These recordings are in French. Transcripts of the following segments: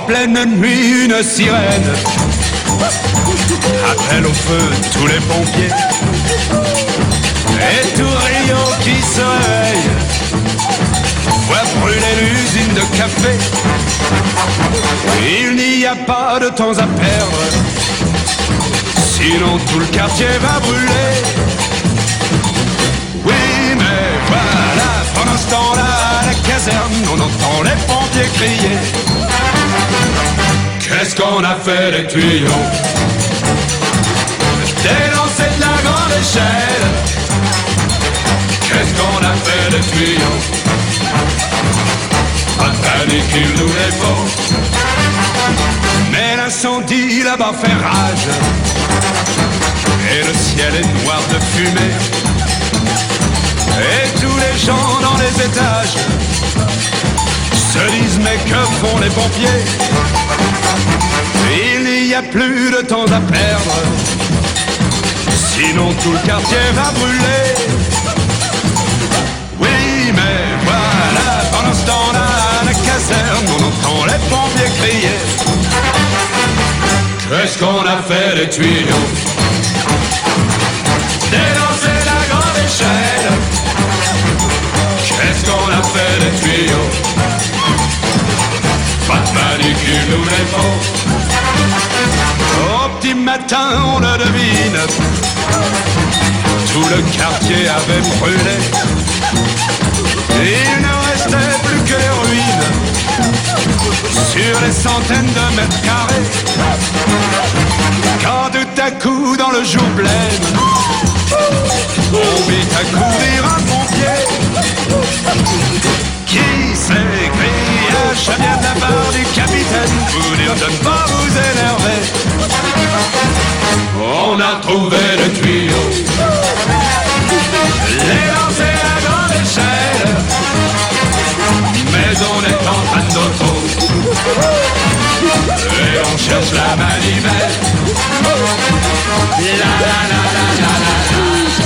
pleine nuit, une sirène appelle au feu tous les pompiers. Et tout Rio qui se réveille voit brûler l'usine de café. Il n'y a pas de temps à perdre, sinon tout le quartier va brûler. Oui, mais voilà, pendant ce temps-là, à la caserne, on entend les pompiers crier. Qu'est-ce qu'on a fait des tuyaux? Délancé de la grande échelle. Qu'est-ce qu'on a fait des tuyaux? Pas de panique, il nous les faut. Mais l'incendie là-bas fait rage, et le ciel est noir de fumée. Et tous les gens dans les étages se disent mais que font les pompiers? Il n'y a plus de temps à perdre, sinon tout le quartier va brûler. Oui mais voilà, pendant ce temps-là à la caserne, on entend les pompiers crier. Qu'est-ce qu'on a fait des tuyaux? Délancer la grande échelle. Qu'est-ce qu'on a fait des tuyaux? Pas de panique, il nous les faut. Au petit matin, on le devine, tout le quartier avait brûlé. Il ne restait plus que les ruines sur les centaines de mètres carrés. Quand tout à coup, dans le jour plein, on vit accourir un pompier qui s'écria, je viens de la part du capitaine, vous dire de ne pas vous énerver. On a trouvé le tuyau, les lancer à grande échelle, mais on est en panne d'auto et on cherche la manivelle. La la la la la la la.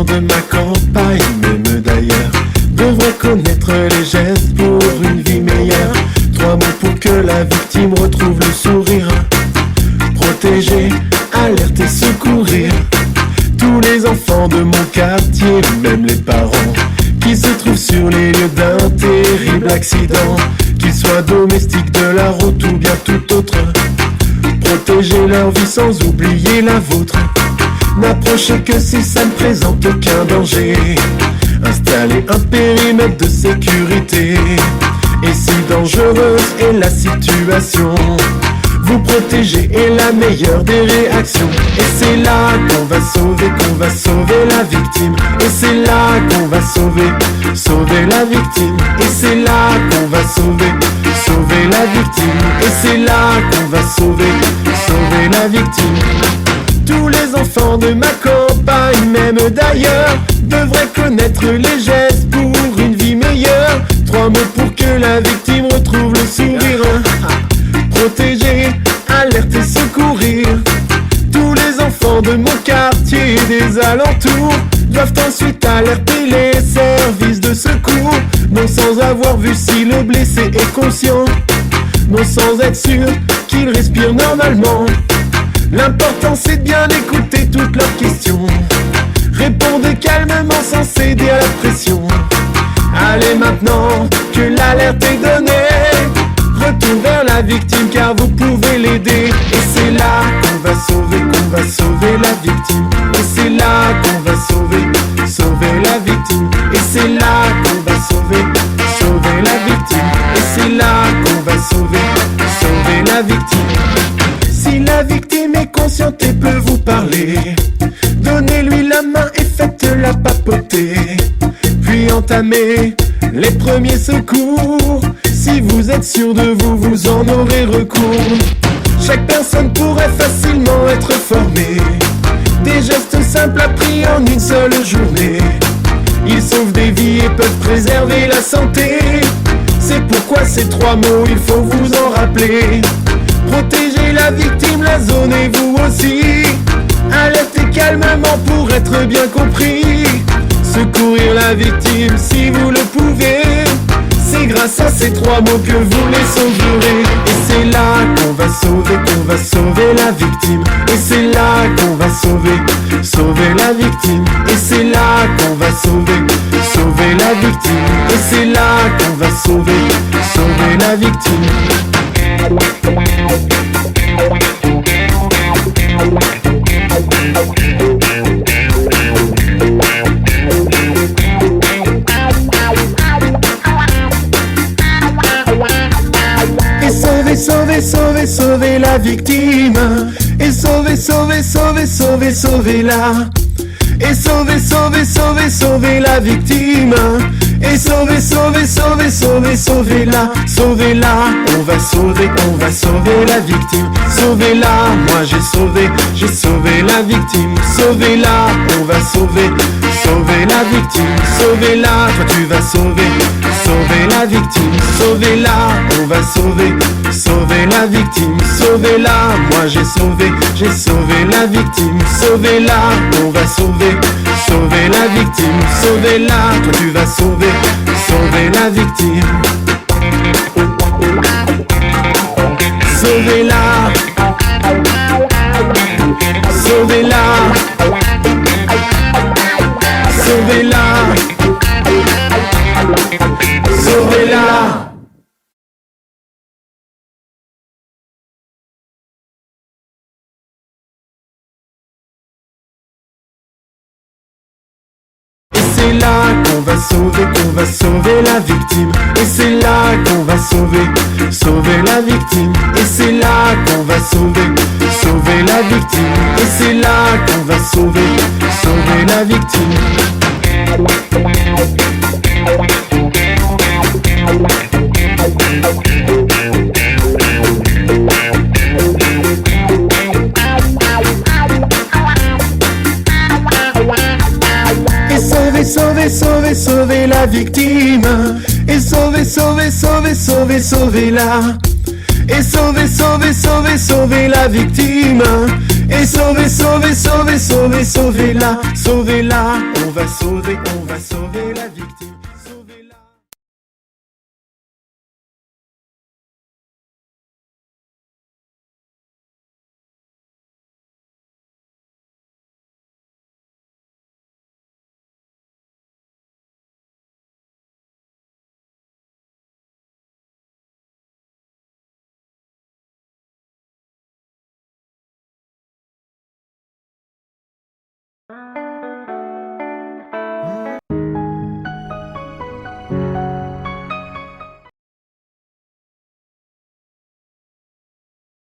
De ma campagne, même d'ailleurs, devrait connaître les gestes pour une vie meilleure. 3 mots pour que la victime retrouve le sourire: protéger, alerter, secourir. Tous les enfants de mon quartier, même les parents, qui se trouvent sur les lieux d'un terrible accident, qu'ils soient domestiques de la route ou bien tout autre. Protéger leur vie sans oublier la vôtre. N'approchez que si ça ne présente aucun danger. Installer un périmètre de sécurité. Et si dangereuse est la situation, vous protéger est la meilleure des réactions. Et c'est là qu'on va sauver la victime. Et c'est là qu'on va sauver la victime. Et c'est là qu'on va sauver la victime. Et c'est là qu'on va sauver la victime. Tous les enfants de ma campagne, même d'ailleurs, devraient connaître les gestes pour une vie meilleure. 3 mots pour que la victime retrouve le sourire: protéger, alerter, secourir. Tous les enfants de mon quartier et des alentours doivent ensuite alerter les services de secours. Non sans avoir vu si le blessé est conscient, non sans être sûr qu'il respire normalement. L'important c'est de bien écouter toutes leurs questions. Répondez calmement sans céder à la pression. Allez maintenant que l'alerte est donnée, retour vers la victime car vous pouvez l'aider. Et c'est là qu'on va sauver la victime. Et c'est là qu'on va sauver la victime. Et c'est là qu'on va sauver la victime. Et c'est là qu'on va sauver la victime. Si la victime est consciente et peut vous parler, donnez-lui la main et faites-la papoter. Puis entamez les premiers secours. Si vous êtes sûr de vous, vous en aurez recours. Chaque personne pourrait facilement être formée. Des gestes simples appris en une seule journée. Ils sauvent des vies et peuvent préserver la santé. C'est pourquoi ces 3 mots, il faut vous en rappeler: protéger la victime, la zone et vous aussi. Alertez calmement pour être bien compris. Secourir la victime si vous le pouvez. C'est grâce à ces 3 mots que vous les sauverez. Et c'est là qu'on va sauver la victime. Et c'est là qu'on va sauver la victime. Et c'est là qu'on va sauver la victime. Et c'est là qu'on va sauver la victime. Et sauver la victime. Et sauver-la. Et sauver la victime. Et sauver-la. Sauver-la. On va sauver la victime. Sauver-la. Moi j'ai sauvé la victime. Sauver-la. On va sauver la victime. Sauver-la. Toi tu vas sauver la victime. Sauver-la. On va sauver la victime. Sauver-la. Moi j'ai sauvé la victime. Sauver-la. On va sauver la victime. Sauver-la. Toi tu vas sauver la victime. Sauvez-la. Sauvez-la. Sauvez-la. Sauvez-la. C'est là qu'on va sauver la victime. Et c'est là qu'on va sauver la victime. Et c'est là qu'on va sauver la victime. Et c'est là qu'on va sauver la victime. sauver la victime. Et sauver, sauver, sauver, sauver, sauver-la. Et sauver, sauver, sauver, sauver la victime. Et sauver, sauver, sauver, sauver, sauver-la. Sauver-la. On va sauver la victime. Sauver-la.